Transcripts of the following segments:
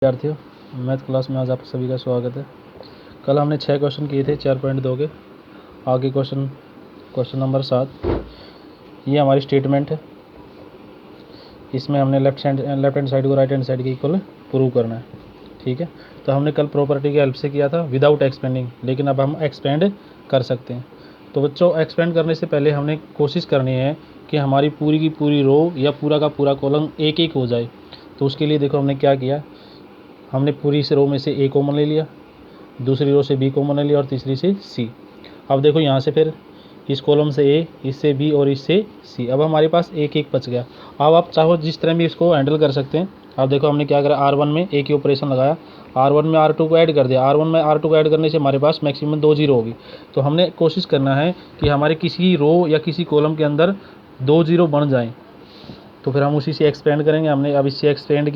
विद्यार्थियों, math class में आज आप सभी का स्वागत है। कल हमने 6 क्वेश्चन किए थे 4.2 के। आगे क्वेश्चन नंबर 7, ये हमारी स्टेटमेंट है। इसमें हमने लेफ्ट हैंड साइड को राइट हैंड साइड के इक्वल प्रूव करना है। ठीक है, तो हमने कल प्रॉपर्टी की हेल्प से किया था विदाउट एक्सपेंडिंग, लेकिन अब हम एक्सपेंड कर सकते हैं। तो बच्चों, एक्सपेंड करने से पहले हमने कोशिश करनी है कि हमारी पूरी की पूरी रो या पूरा का पूरा कॉलम एक एक हो जाए। तो उसके लिए देखो हमने क्या किया, हमने पूरी इस रो में से ए कॉमन ले लिया, दूसरी रो से बी कॉमन ले लिया और तीसरी से सी। अब देखो यहाँ से फिर इस कॉलम से ए, इससे बी और इससे सी। अब हमारे पास एक एक बच गया। अब आप चाहो जिस तरह भी इसको हैंडल कर सकते हैं। अब देखो हमने क्या करा, R1 में ए की ऑपरेशन लगाया, R1 में R2 को ऐड कर दिया। R1 में R2 को ऐड करने से हमारे पास मैक्सिमम 2 जीरो होगी। तो हमने कोशिश करना है कि हमारे किसी रो या किसी कॉलम के अंदर 2 जीरो बन जाएँ। तो फिर हम उसी से एक्सपेंड करेंगे। हमने अब इससे एक्सपेंड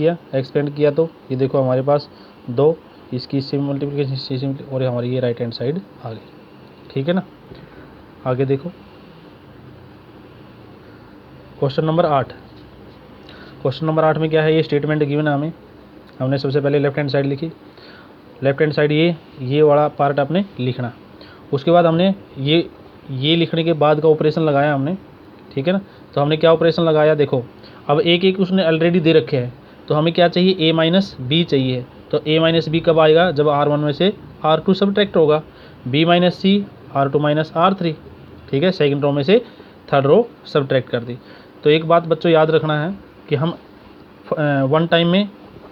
किया तो ये देखो हमारे पास 2, इसकी इससे मल्टीप्लिकेशन और हमारी ये राइट हैंड साइड आ गई। ठीक है ना। आगे देखो क्वेश्चन नंबर 8 में क्या है, ये स्टेटमेंट गिवन है हमें। हमने सबसे पहले लेफ्ट हैंड साइड लिखी। लेफ्ट हैंड साइड ये वाला पार्ट आपने लिखना। उसके बाद हमने ये लिखने के बाद का ऑपरेशन लगाया हमने। ठीक है ना। तो हमने क्या ऑपरेशन लगाया, देखो अब एक एक उसने ऑलरेडी दे रखे हैं। तो हमें क्या चाहिए, a माइनस बी चाहिए। तो a माइनस बी कब आएगा, जब R1 में से R2 सब्ट्रैक्ट होगा। b माइनस सी, R2 माइनस R3। ठीक है, सेकंड रो में से थर्ड रो सब्ट्रैक्ट कर दी। तो एक बात बच्चों याद रखना है कि हम वन टाइम में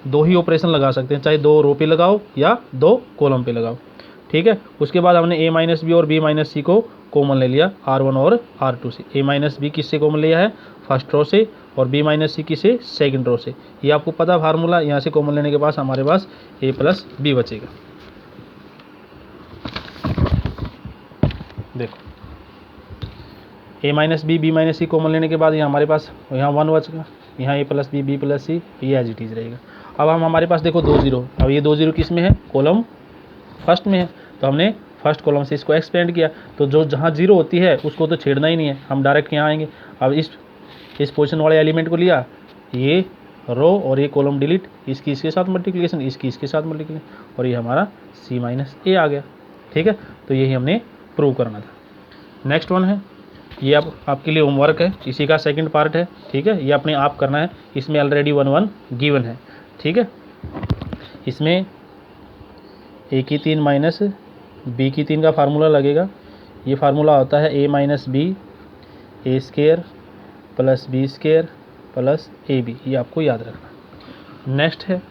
2 ही ऑपरेशन लगा सकते हैं, चाहे 2 रो पे लगाओ या 2 कॉलम पे लगाओ। ठीक है। उसके बाद हमने a माइनस बी और b माइनस सी को कॉमन ले लिया R1 और R2 से। a माइनस बी किससे कॉमन लिया है, फर्स्ट रो से, और b माइनस सी किसे, सेकंड रो से। ये आपको पता फार्मूला, यहाँ से कॉमन लेने के बाद हमारे पास a प्लस बी बचेगा। देखो a minus B, b minus C common लेने के बाद यहाँ हमारे पास यहाँ 1 बचेगा, यहाँ a plus B, b plus C, ये एज इट इज रहेगा। अब हमारे पास देखो 2 जीरो। अब ये 2 जीरो किस में है, कॉलम फर्स्ट में है। तो हमने फर्स्ट कॉलम से इसको एक्सपेंड किया। तो जो जहाँ जीरो होती है उसको तो छेड़ना ही नहीं है, हम डायरेक्ट यहाँ आएंगे। अब इस पोजीशन वाले एलिमेंट को लिया, ये रो और ये कॉलम डिलीट, इसकी इसके साथ मल्टीप्लिकेशन, इसकी इसके साथ मल्टीप्लिकेशन, और ये हमारा c माइनस ए आ गया। ठीक है, तो यही हमने प्रूव करना था। नेक्स्ट वन है, ये आपके लिए होमवर्क है, इसी का सेकंड पार्ट है। ठीक है, ये अपने आप करना है। इसमें ऑलरेडी 1 गिवन है। ठीक है, इसमें a की 3 माइनस b की 3 का फार्मूला लगेगा। ये फार्मूला होता है a minus B A square plus B square plus A B. ये आपको याद रखना। नेक्स्ट है,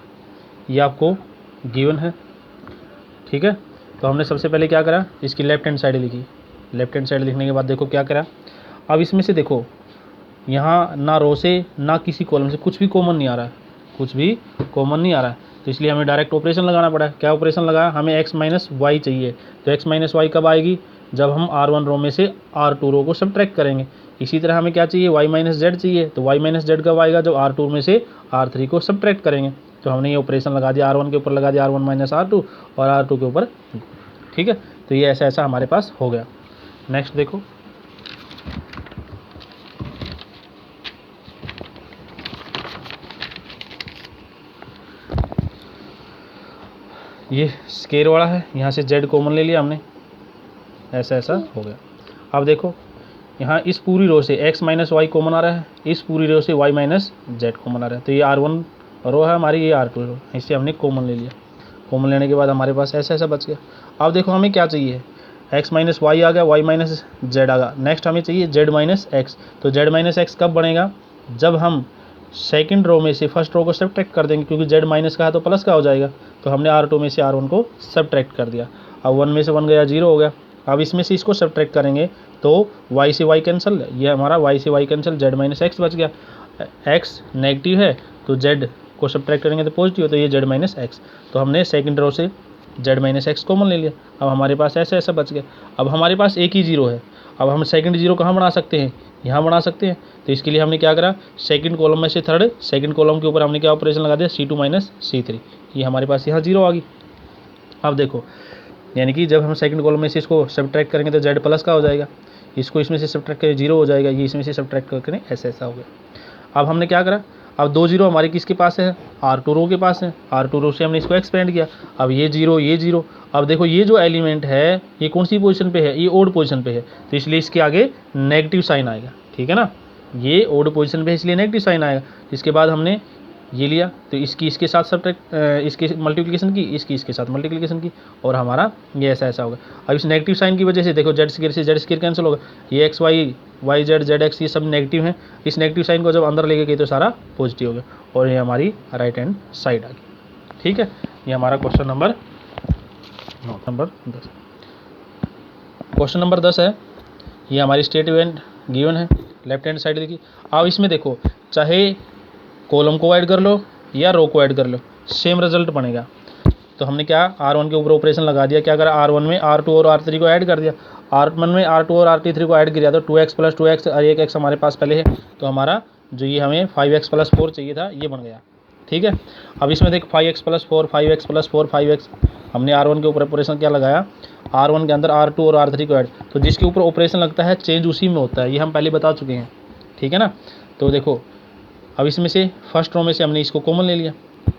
ये आपको गिवन है। ठीक है, तो हमने सबसे पहले क्या करा, इसकी लेफ्ट हैंड साइड लिखी। लेफ्ट हैंड साइड लिखने के बाद देखो क्या करा। अब इसमें से देखो यहाँ ना रो से ना किसी कॉलम से कुछ भी कॉमन नहीं आ रहा है, कुछ भी कॉमन नहीं आ रहा है। तो इसलिए हमें डायरेक्ट ऑपरेशन लगाना पड़ा है। क्या ऑपरेशन लगाया, हमें x माइनस वाई चाहिए। तो x माइनस वाई कब आएगी, जब हम R1 रो में से R2 रो को सब्ट्रैक्ट करेंगे। इसी तरह हमें क्या चाहिए, y माइनस जेड चाहिए। तो y माइनस जेड कब आएगा, जब R2 में से R3 को सब्ट्रैक्ट करेंगे। तो हमने ये ऑपरेशन लगा दिया, R1 के ऊपर लगा दिया R1 माइनस R2 और R2 के ऊपर। ठीक है, तो ये ऐसा हमारे पास हो गया। नेक्स्ट देखो, ये स्केयर वाला है, यहाँ से z कॉमन ले लिया हमने, ऐसा हो गया। अब देखो यहाँ इस पूरी रो से x माइनस वाई कॉमन आ रहा है, इस पूरी रो से y माइनस जेड कॉमन आ रहा है। तो ये R1 रो है हमारी, ये R2 रो, इससे हमने कॉमन ले लिया। कॉमन लेने के बाद हमारे पास ऐसा बच गया। अब देखो हमें क्या चाहिए, x माइनस वाई आ गया, y माइनस जेड आ गया। नेक्स्ट हमें चाहिए z माइनस एक्स। तो z माइनस एक्स कब बनेगा, जब हम सेकंड रो में से फर्स्ट रो को सब्ट्रैक्ट कर देंगे, क्योंकि z माइनस का है तो प्लस का हो जाएगा। तो हमने R2 में से R1 को सब्ट्रैक्ट कर दिया। अब 1 में से 1 गया, 0 हो गया। अब इसमें से इसको सब्ट्रैक्ट करेंगे तो y से y कैंसिल, ये हमारा y से y cancel, z minus x बच गया। x नेगेटिव है तो z को सब्ट्रैक्ट करेंगे तो पॉजिटिव, तो ये z माइनस एक्स। तो हमने सेकंड रो से z माइनस एक्स कॉमन ले लिया। अब हमारे पास ऐसा बच गया। अब हमारे पास एक ही जीरो है। अब हम सेकंड जीरो कहाँ बना सकते हैं, यहाँ बना सकते हैं। तो इसके लिए हमने क्या करा, सेकंड कॉलम में से थर्ड, सेकंड कॉलम के ऊपर हमने क्या ऑपरेशन लगा दिया, C2 माइनस C3। ये हमारे पास यहाँ जीरो आ गई। अब देखो, यानी कि जब हम सेकंड कॉलम में से इसको सब्ट्रैक्ट करेंगे तो z प्लस का हो जाएगा, इसको इसमें से सब्ट्रैक्ट करें 0 हो जाएगा, ये इसमें से सब्ट्रैक्ट करके ऐसा हो गया। अब हमने क्या करा, अब 2 जीरो हमारे किसके पास है, R2 रो के पास है, R2 रो से हमने इसको एक्सपेंड किया। अब ये जीरो, अब देखो ये जो एलिमेंट है ये कौन सी पोजीशन पे है, ये ओड पोजीशन पे है, तो इसलिए इसके आगे नेगेटिव साइन आएगा, ठीक है ना, ये ओड पोजीशन पे है इसलिए नेगेटिव साइन आएगा। इसके बाद हमने ये लिया तो इसकी इसके साथ सब्ट्रैक्ट इसके मल्टीप्लिकेशन की, इसकी इसके साथ मल्टीप्लिकेशन की, और हमारा ये ऐसा होगा। अब इस नेगेटिव साइन की वजह से देखो जेड स्क्वायर से जेड स्क्वायर कैंसिल होगा, ये X Y Y Z Z X ये सब नेगेटिव हैं, इस नेगेटिव साइन को जब अंदर लेके गए तो सारा पॉजिटिव हो गया, और ये हमारी राइट हैंड साइड आ गई, ठीक है। ये हमारा क्वेश्चन नंबर 10। क्वेश्चन नंबर 10 है, ये हमारी स्टेटमेंट गिवन है, लेफ्ट हैंड साइड देखिए। अब इसमें देखो चाहे कॉलम को ऐड कर लो या रो को ऐड कर लो, सेम रिजल्ट बनेगा। तो हमने क्या R1 के ऊपर ऑपरेशन लगा दिया, क्या करा R1 में R2 और R3 को ऐड कर दिया, R1 में R2 और R3 को ऐड किया तो 2x + 2x और 1x हमारे पास पहले है, तो हमारा जो ये हमें 5x + 4 चाहिए था ये बन गया, ठीक है। अब इसमें देख 5x + 4 5x + 4 5x, हमने R1 के ऊपर ऑपरेशन क्या लगाया, R1 के अंदर R2 और R3 को ऐड, तो जिसके ऊपर ऑपरेशन लगता है चेंज उसी में होता है, ये हम पहले बता चुके हैं, ठीक है ना। तो देखो अब इसमें से फर्स्ट रो में से हमने इसको कॉमन ले लिया,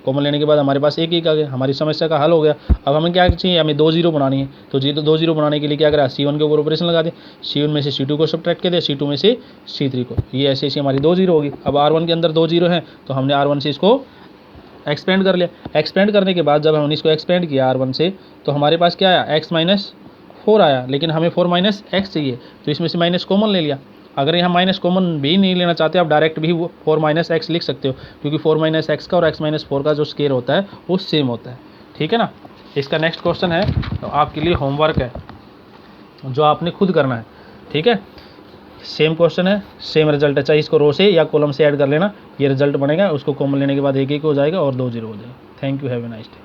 कॉमन लेने के बाद हमारे पास एक आ गया, हमारी समस्या का हल हो गया। अब हमें क्या चाहिए, हमें 2 जीरो बनानी है, तो 2 जीरो बनाने के लिए क्या करा, C1 के ऊपर ऑपरेशन लगा दिया, C1 में से C2 को सब्ट्रैक्ट कर दिया, C2 में से C3 को, ये ऐसे ऐसे हमारी 2 जीरो होगी। अब R1 के अंदर 2 जीरो हैं तो हमने R1 से इसको एक्सपेंड कर लिया, एक्सपेंड करने के बाद जब हमने इसको एक्सपेंड किया R1 से तो हमारे पास क्या आया, x - 4 आया, लेकिन हमें 4 - x चाहिए तो इसमें से माइनस कॉमन ले लिया। अगर यहाँ माइनस कॉमन भी नहीं लेना चाहते आप डायरेक्ट भी 4 - x लिख सकते हो, क्योंकि 4 - x का और x - 4 का जो स्केयर होता है वो सेम होता है, ठीक है ना। इसका नेक्स्ट क्वेश्चन है, तो आपके लिए होमवर्क है जो आपने खुद करना है, ठीक है। सेम क्वेश्चन है, सेम रिजल्ट है, चाहे इसको रो से या कॉलम से ऐड कर लेना, ये रिजल्ट बनेगा, उसको कॉमन लेने के बाद एक हो जाएगा और 2 जीरो हो जाएगा। Thank you, have a nice day.